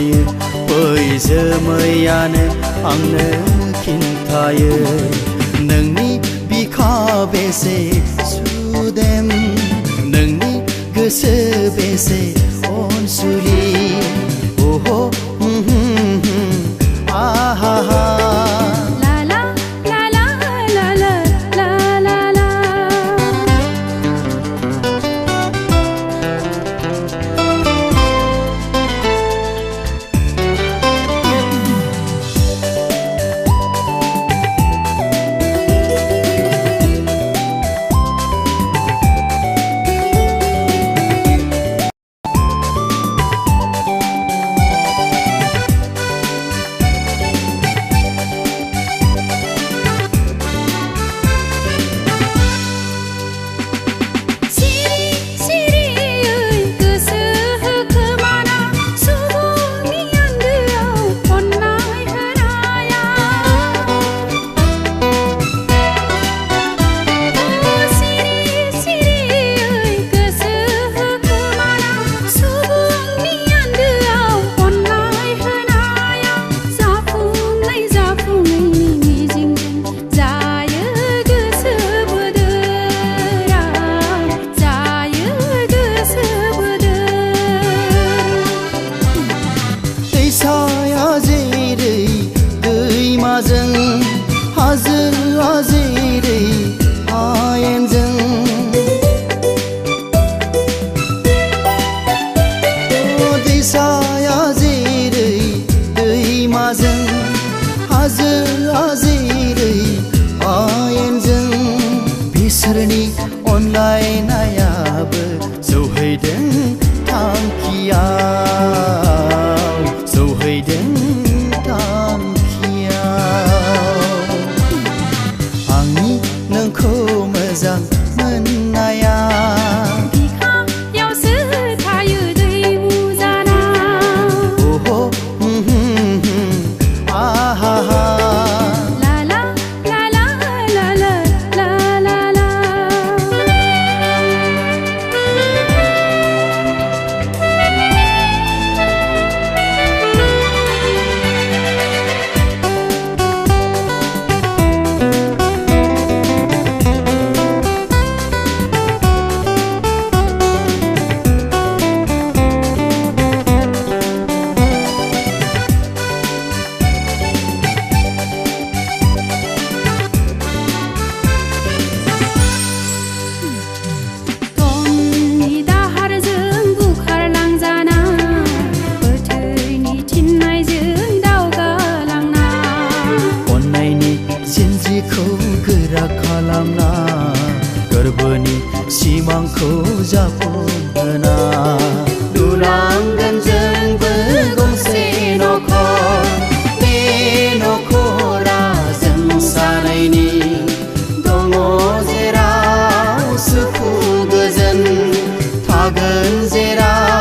समायो बै जोमैयानो आंनो खिन्थायो नोंनि बिखा बेसे सुदेम नोंनि गोसो बेसे अनसुलि ओहो आहा बिसोरनि अनलायनायाबो जौहैदों थांखियाव जौहैदों थांखियाव आंनि नोंखौ मोजां मोननाया बिखायावसो थायो दै मुजाना ओहो आहा गोरा खालामना गोरबोनि सिमांखौ जाफुंहोना लुनांगोन जोंबो गंसे नखर बे नखरा जों सानैनि दङ जेराव सुखु गोजोन थागोन जेराव